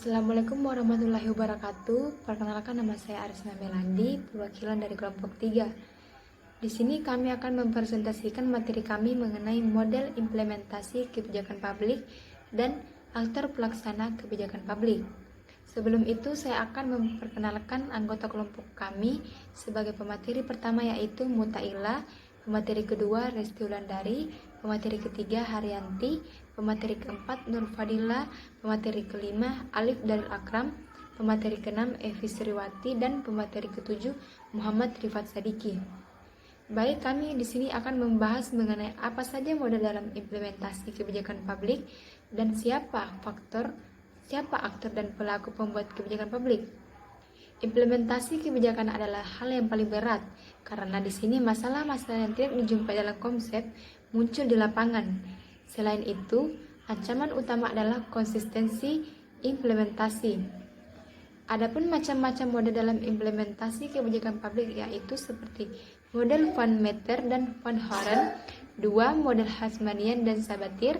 Assalamualaikum warahmatullahi wabarakatuh. Perkenalkan, nama saya Arisna Melandi, perwakilan dari kelompok 3. Di sini kami akan mempresentasikan materi kami mengenai model implementasi kebijakan publik dan aktor pelaksana kebijakan publik. Sebelum itu, saya akan memperkenalkan anggota kelompok kami sebagai pemateri pertama, yaitu Mutaila, pemateri kedua Resti Wulandari, pemateri ketiga Haryanti, pemateri keempat Nur Fadila, pemateri kelima Alif Darul Akram, pemateri keenam Evi Sriwati, dan pemateri ketujuh Muhammad Rifat Sadiki. Baik, kami di sini akan membahas mengenai apa saja model dalam implementasi kebijakan publik dan siapa aktor dan pelaku pembuat kebijakan publik. Implementasi kebijakan adalah hal yang paling berat karena di sini masalah-masalah yang tidak dijumpai dalam konsep muncul di lapangan. Selain itu, ancaman utama adalah konsistensi implementasi. Adapun macam-macam model dalam implementasi kebijakan publik yaitu seperti model Van Meter dan Van Horen, 2 model Hasmanian dan Sabatier,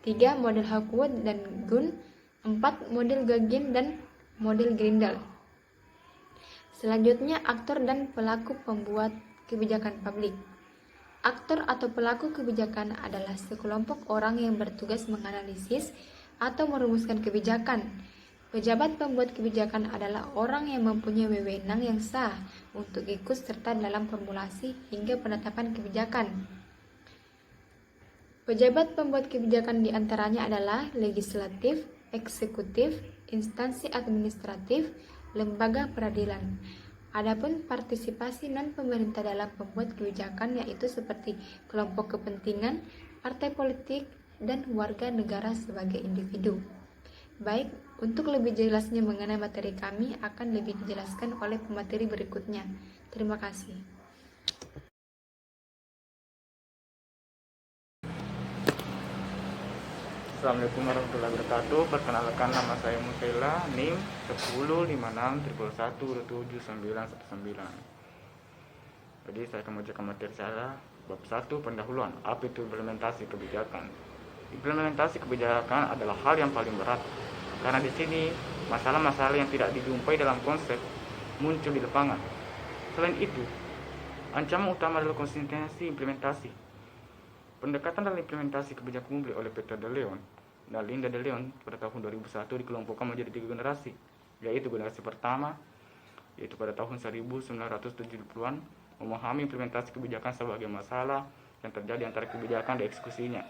3 model Hawkwood dan Gunn, 4 model Gagin dan model Grindal. Selanjutnya, aktor dan pelaku pembuat kebijakan publik. Aktor atau pelaku kebijakan adalah sekelompok orang yang bertugas menganalisis atau merumuskan kebijakan. Pejabat pembuat kebijakan adalah orang yang mempunyai wewenang yang sah untuk ikut serta dalam formulasi hingga penetapan kebijakan. Pejabat pembuat kebijakan diantaranya adalah legislatif, eksekutif, instansi administratif, lembaga peradilan. Adapun partisipasi non-pemerintah dalam pembuat kebijakan yaitu seperti kelompok kepentingan, partai politik, dan warga negara sebagai individu. Baik, untuk lebih jelasnya mengenai materi kami akan lebih dijelaskan oleh pemateri berikutnya. Terima kasih. Assalamualaikum warahmatullahi wabarakatuh. Perkenalkan, nama saya Mutaila, NIM 1056111799. Jadi saya akan membacakan materi saya. Bab 1, pendahuluan. Apa itu implementasi kebijakan? Implementasi kebijakan adalah hal yang paling berat karena di sini masalah-masalah yang tidak dijumpai dalam konsep muncul di lapangan. Selain itu, ancaman utama adalah konsistensi implementasi. Pendekatan dalam implementasi kebijakan publik oleh Peter de Leon dan Linda de Leon pada tahun 2001 dikelompokkan menjadi 3 generasi, yaitu generasi pertama, yaitu pada tahun 1970-an, memahami implementasi kebijakan sebagai masalah yang terjadi antara kebijakan dan eksekusinya.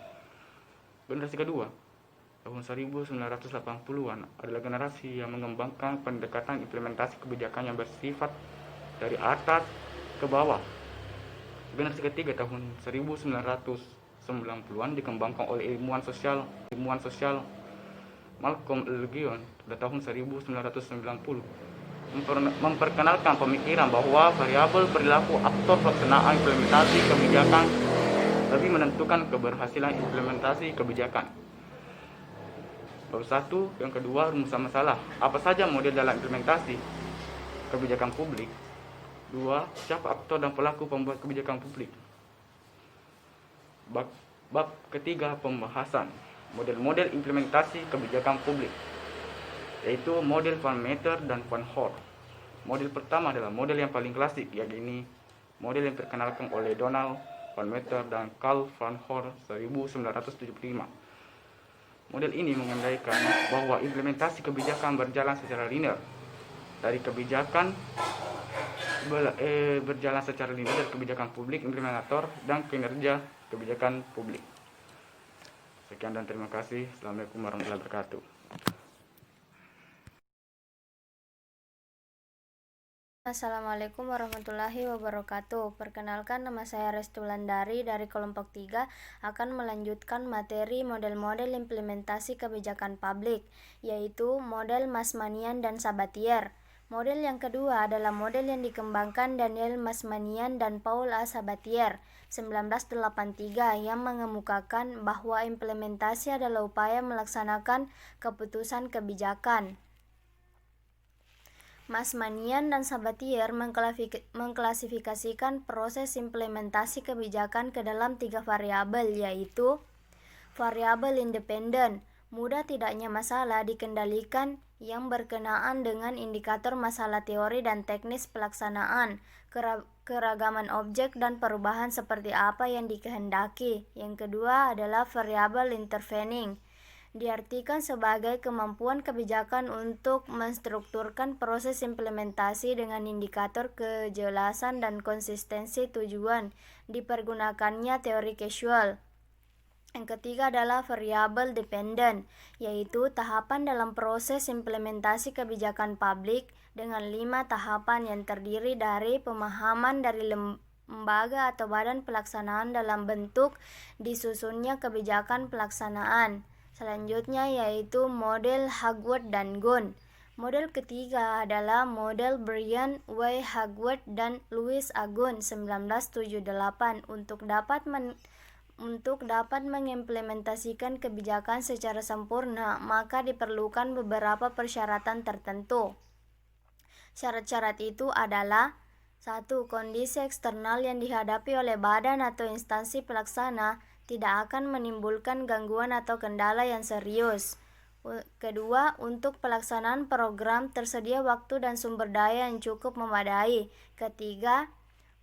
Generasi kedua, tahun 1980-an, adalah generasi yang mengembangkan pendekatan implementasi kebijakan yang bersifat dari atas ke bawah. Generasi ketiga tahun 1990-an dikembangkan oleh ilmuwan sosial Malcolm L. pada tahun 1990, memperkenalkan pemikiran bahwa variabel perilaku aktor pelaksanaan implementasi kebijakan lebih menentukan keberhasilan implementasi kebijakan. Bab 1, yang kedua, rumusan masalah. Apa saja model dalam implementasi kebijakan publik? 2. Siapa aktor dan pelaku pembuat kebijakan publik? Bab ketiga, pembahasan model-model implementasi kebijakan publik, yaitu model Van Meter dan Van Horen. Model pertama adalah model yang paling klasik, yakni model yang diperkenalkan oleh Donald Van Meter dan Karl Van Horen 1975. Model ini mengandaikan bahwa implementasi kebijakan berjalan secara linear dari kebijakan kebijakan publik, implementator, dan kinerja kebijakan publik. Sekian dan terima kasih. Assalamualaikum warahmatullahi wabarakatuh. Assalamualaikum warahmatullahi wabarakatuh. Perkenalkan, nama saya Resti Wulandari dari kelompok 3 akan melanjutkan materi model-model implementasi kebijakan publik, yaitu model Masmanian dan Sabatier. Model yang kedua adalah model yang dikembangkan Daniel Masmanian dan Paul A. Sabatier 1983 yang mengemukakan bahwa implementasi adalah upaya melaksanakan keputusan kebijakan. Masmanian dan Sabatier mengklasifikasikan proses implementasi kebijakan ke dalam 3 variabel, yaitu variabel independen, mudah tidaknya masalah dikendalikan yang berkenaan dengan indikator masalah teori dan teknis pelaksanaan, keragaman objek dan perubahan seperti apa yang dikehendaki. Yang kedua adalah variable intervening. Diartikan sebagai kemampuan kebijakan untuk menstrukturkan proses implementasi dengan indikator kejelasan dan konsistensi tujuan. Dipergunakannya teori causal. Yang ketiga adalah variable dependent, yaitu tahapan dalam proses implementasi kebijakan publik dengan 5 tahapan yang terdiri dari pemahaman dari lembaga atau badan pelaksanaan dalam bentuk disusunnya kebijakan pelaksanaan. Selanjutnya yaitu model Hagwood dan Gunn. Model ketiga adalah model Brian W. Hagwood dan Louis A. Gunn 1978 untuk dapat mengimplementasikan kebijakan secara sempurna, maka diperlukan beberapa persyaratan tertentu. Syarat-syarat itu adalah 1. Kondisi eksternal yang dihadapi oleh badan atau instansi pelaksana tidak akan menimbulkan gangguan atau kendala yang serius. Kedua, untuk pelaksanaan program tersedia waktu dan sumber daya yang cukup memadai. Ketiga,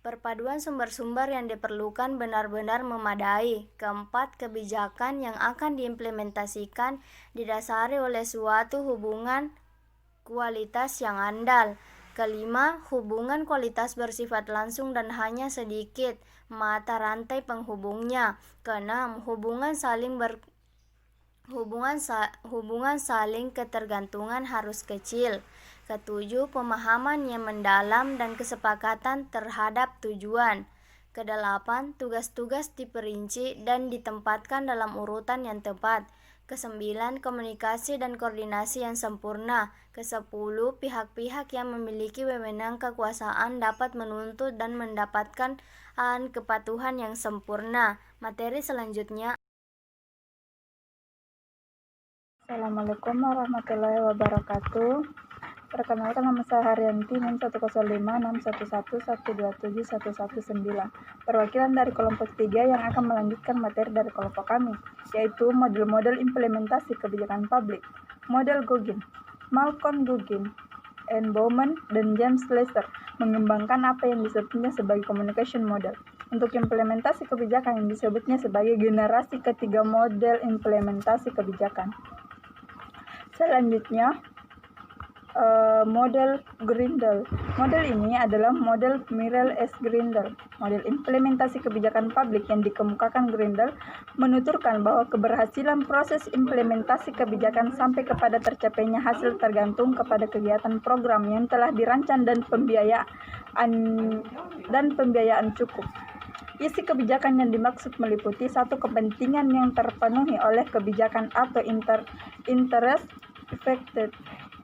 perpaduan sumber-sumber yang diperlukan benar-benar memadai. Keempat, kebijakan yang akan diimplementasikan didasari oleh suatu hubungan kualitas yang andal. Kelima, hubungan kualitas bersifat langsung dan hanya sedikit mata rantai penghubungnya. Keenam, hubungan saling ketergantungan harus kecil. Ketujuh, pemahaman yang mendalam dan kesepakatan terhadap tujuan. Kedelapan, tugas-tugas diperinci dan ditempatkan dalam urutan yang tepat. Kesembilan, komunikasi dan koordinasi yang sempurna. Kesepuluh, pihak-pihak yang memiliki wewenang kekuasaan dapat menuntut dan mendapatkan kepatuhan yang sempurna. Materi selanjutnya. Assalamualaikum warahmatullahi wabarakatuh. Perkenalkan, nama saya Haryanti, NIM 1056111271119, perwakilan dari kelompok 3 yang akan melanjutkan materi dari kelompok kami, yaitu model-model implementasi kebijakan publik. Model Guggen. Malcolm Guggen, Anne Bowman, dan James Lester mengembangkan apa yang disebutnya sebagai communication model untuk implementasi kebijakan yang disebutnya sebagai generasi ketiga model implementasi kebijakan. Selanjutnya, model Grindel. Model ini adalah model Myrtle S. Grindel. Model implementasi kebijakan publik yang dikemukakan Grindel menuturkan bahwa keberhasilan proses implementasi kebijakan sampai kepada tercapainya hasil tergantung kepada kegiatan program yang telah dirancang dan pembiayaan cukup. Isi kebijakan yang dimaksud meliputi satu, kepentingan yang terpenuhi oleh kebijakan atau interest affected.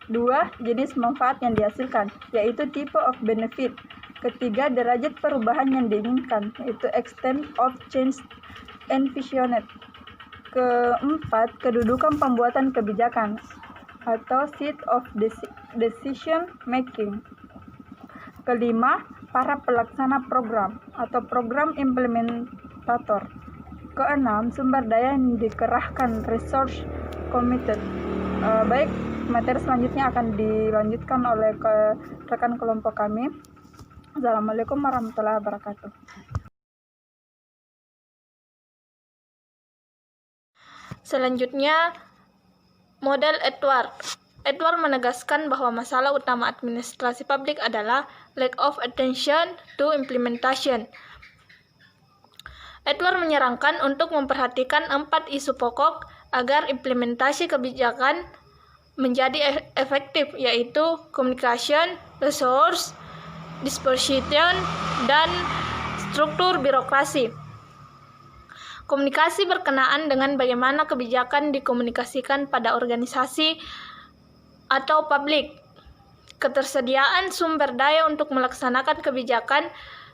2. Jenis manfaat yang dihasilkan, yaitu type of benefit. Ketiga, derajat perubahan yang diinginkan, yaitu extent of change envisioned. Keempat, kedudukan pembuatan kebijakan atau seat of decision making. Kelima, para pelaksana program atau program implementator. Keenam, sumber daya yang dikerahkan, resource committed. Baik, materi selanjutnya akan dilanjutkan oleh rekan kelompok kami. Assalamualaikum warahmatullahi wabarakatuh. Selanjutnya, model Edward. Edward menegaskan bahwa masalah utama administrasi publik adalah lack of attention to implementation. Edward menyarankan untuk memperhatikan 4 isu pokok agar implementasi kebijakan menjadi efektif, yaitu communication, resource, disposition, dan struktur birokrasi. Komunikasi berkenaan dengan bagaimana kebijakan dikomunikasikan pada organisasi atau publik, ketersediaan sumber daya untuk melaksanakan kebijakan,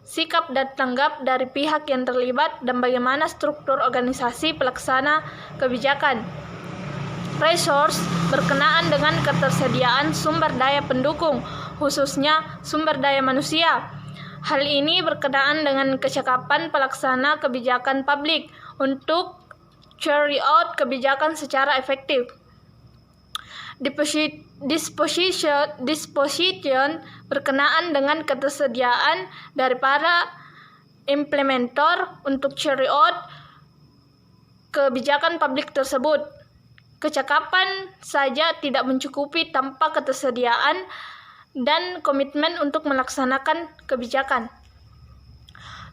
sikap dan tanggap dari pihak yang terlibat, dan bagaimana struktur organisasi pelaksana kebijakan. Resource berkenaan dengan ketersediaan sumber daya pendukung, khususnya sumber daya manusia. Hal ini berkenaan dengan kecakapan pelaksana kebijakan publik untuk carry out kebijakan secara efektif. Disposition disposition berkenaan dengan ketersediaan dari para implementer untuk carry out kebijakan publik tersebut. Kecakapan saja tidak mencukupi tanpa ketersediaan dan komitmen untuk melaksanakan kebijakan.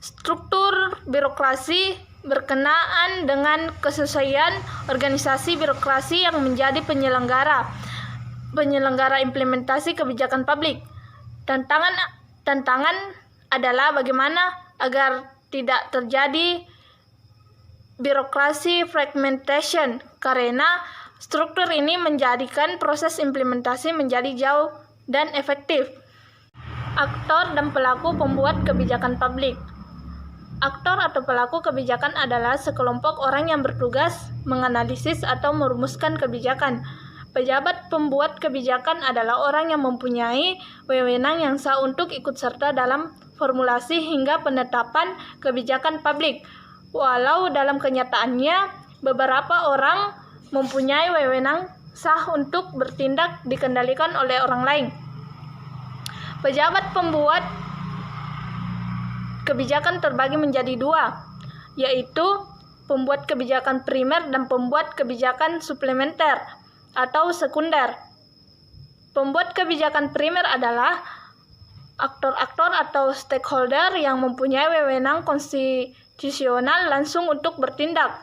Struktur birokrasi berkenaan dengan kesesuaian organisasi birokrasi yang menjadi penyelenggara implementasi kebijakan publik. Tantangan adalah bagaimana agar tidak terjadi birokrasi fragmentation, karena struktur ini menjadikan proses implementasi menjadi jauh dan efektif. Aktor dan pelaku pembuat kebijakan publik. Aktor atau pelaku kebijakan adalah sekelompok orang yang bertugas menganalisis atau merumuskan kebijakan. Pejabat pembuat kebijakan adalah orang yang mempunyai wewenang yang sah untuk ikut serta dalam formulasi hingga penetapan kebijakan publik. Walau dalam kenyataannya beberapa orang mempunyai wewenang sah untuk bertindak dikendalikan oleh orang lain. Pejabat pembuat kebijakan terbagi menjadi dua, yaitu pembuat kebijakan primer dan pembuat kebijakan suplementer atau sekunder. Pembuat kebijakan primer adalah aktor-aktor atau stakeholder yang mempunyai wewenang konstitusional langsung untuk bertindak.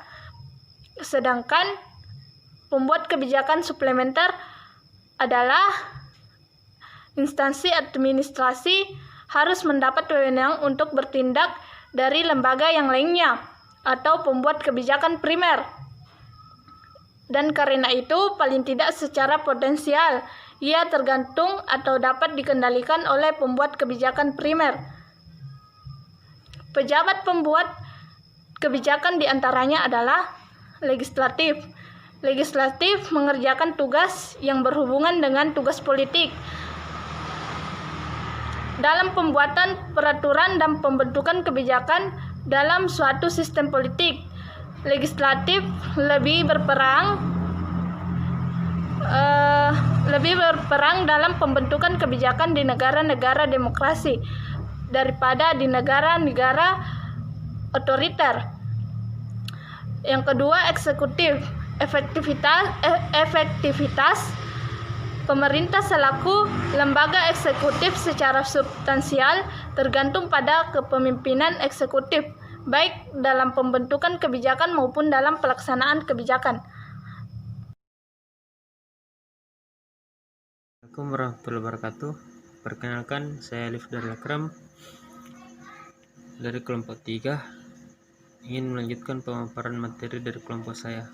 Sedangkan pembuat kebijakan suplementer adalah instansi administrasi harus mendapat wewenang untuk bertindak dari lembaga yang lainnya atau pembuat kebijakan primer. Dan karena itu, paling tidak secara potensial, ia tergantung atau dapat dikendalikan oleh pembuat kebijakan primer. Pejabat pembuat kebijakan diantaranya adalah legislatif. Legislatif mengerjakan tugas yang berhubungan dengan tugas politik dalam pembuatan peraturan dan pembentukan kebijakan dalam suatu sistem politik. Legislatif lebih berperang dalam pembentukan kebijakan di negara-negara demokrasi daripada di negara-negara otoriter. Yang kedua, eksekutif. Efektivitas pemerintah selaku lembaga eksekutif secara substansial tergantung pada kepemimpinan eksekutif, baik dalam pembentukan kebijakan maupun dalam pelaksanaan kebijakan. Assalamualaikum warahmatullahi wabarakatuh. Perkenalkan, saya Alif Darul Akram dari kelompok 3, ingin melanjutkan pemaparan materi dari kelompok saya.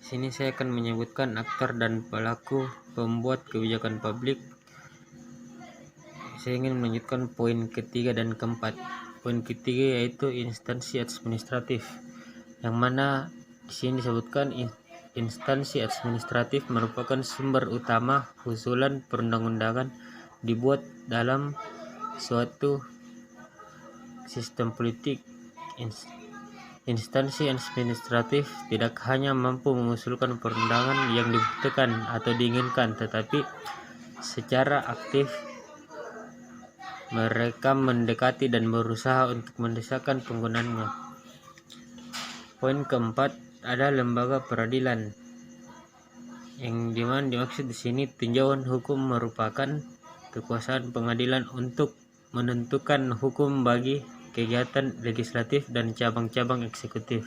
Di sini saya akan menyebutkan aktor dan pelaku pembuat kebijakan publik. Saya ingin melanjutkan poin ketiga dan keempat. Poin ketiga yaitu instansi administratif, yang mana di sini disebutkan instansi administratif merupakan sumber utama usulan perundang-undangan dibuat dalam suatu sistem politik. Instansi administratif tidak hanya mampu mengusulkan perundangan yang dibutuhkan atau diinginkan, tetapi secara aktif mereka mendekati dan berusaha untuk mendesakkan penggunaannya. Poin keempat ada lembaga peradilan, yang dimana dimaksud di sini tinjauan hukum merupakan kekuasaan pengadilan untuk menentukan hukum bagi kegiatan legislatif dan cabang-cabang eksekutif,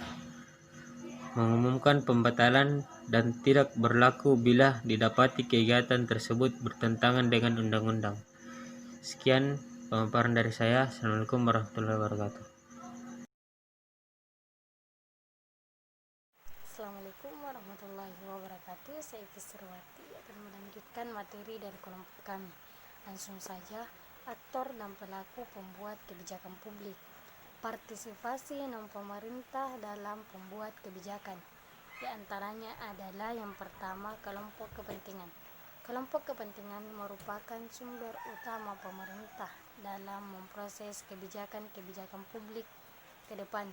mengumumkan pembatalan dan tidak berlaku bila didapati kegiatan tersebut bertentangan dengan undang-undang. Sekian pemaparan dari saya. Assalamualaikum warahmatullahi wabarakatuh. Assalamualaikum warahmatullahi wabarakatuh. Saya Kisrwati akan melanjutkan materi dari kelompok kami. Langsung saja, aktor dan pelaku pembuat kebijakan publik. Partisipasi non pemerintah dalam pembuat kebijakan. Di antaranya adalah yang pertama, kelompok kepentingan. Kelompok kepentingan merupakan sumber utama pemerintah dalam memproses kebijakan-kebijakan publik ke depan.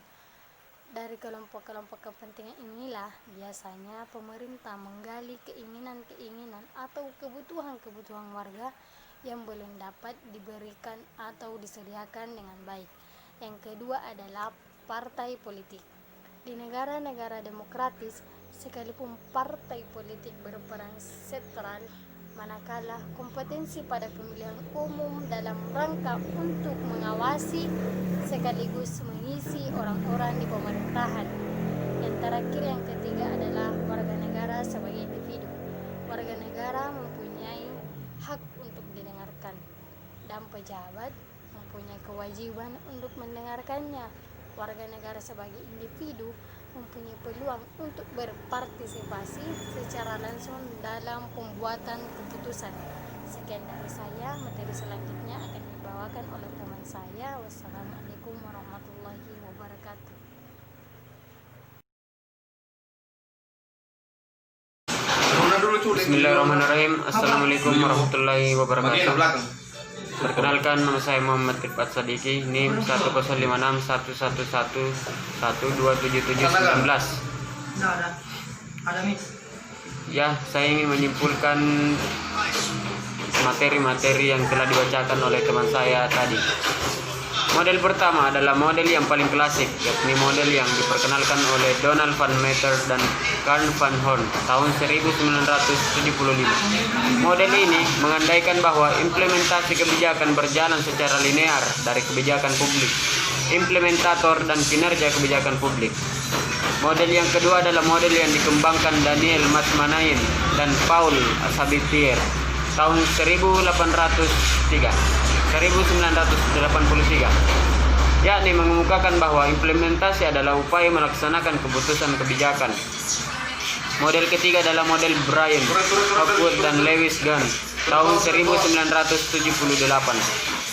Dari kelompok-kelompok kepentingan inilah biasanya pemerintah menggali keinginan-keinginan atau kebutuhan-kebutuhan warga yang belum dapat diberikan atau disediakan dengan baik. Yang kedua adalah partai politik. Di negara-negara demokratis, sekalipun partai politik berperan sentral, manakala kompetensi pada pemilihan umum dalam rangka untuk mengawasi sekaligus mengisi orang-orang di pemerintahan. Yang terakhir, yang ketiga adalah warga negara sebagai individu. Warga negara mempunyai hak untuk didengarkan dan pejabat mempunyai kewajiban untuk mendengarkannya. Warga negara sebagai individu mempunyai peluang untuk berpartisipasi secara langsung dalam pembuatan keputusan. Sekian dari saya, materi selanjutnya akan dibawakan oleh teman saya. Wassalamualaikum warahmatullahi wabarakatuh. Bismillahirrahmanirrahim. Assalamualaikum warahmatullahi wabarakatuh. Perkenalkan, nama saya Muhammad Rifat Sadiki, NIM 1056111127719. Ya, saya ingin menyimpulkan materi-materi yang telah dibacakan oleh teman saya tadi. Model pertama adalah model yang paling klasik, yakni model yang diperkenalkan oleh Donald van Meter dan Karl van Horn tahun 1975. Model ini mengandaikan bahwa implementasi kebijakan berjalan secara linear dari kebijakan publik, implementator, dan kinerja kebijakan publik. Model yang kedua adalah model yang dikembangkan Daniel Matsmanain dan Paul Sabatier tahun 1983, yakni mengemukakan bahwa implementasi adalah upaya melaksanakan keputusan kebijakan. Model ketiga adalah model Brian, Hopwood, dan Lewis Gunn tahun 1978.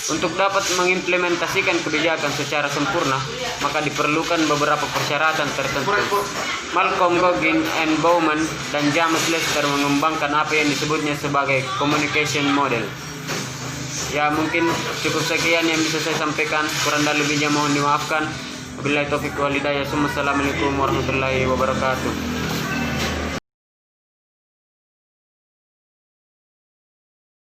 Untuk dapat mengimplementasikan kebijakan secara sempurna, maka diperlukan beberapa persyaratan tertentu. Malcolm Gogin and Bowman dan James Lester mengembangkan apa yang disebutnya sebagai communication model. Ya, mungkin cukup sekian yang bisa saya sampaikan. Kurang dan lebihnya mohon dimaafkan. Wabillahi taufiq wal hidayah. Assalamualaikum warahmatullahi wabarakatuh.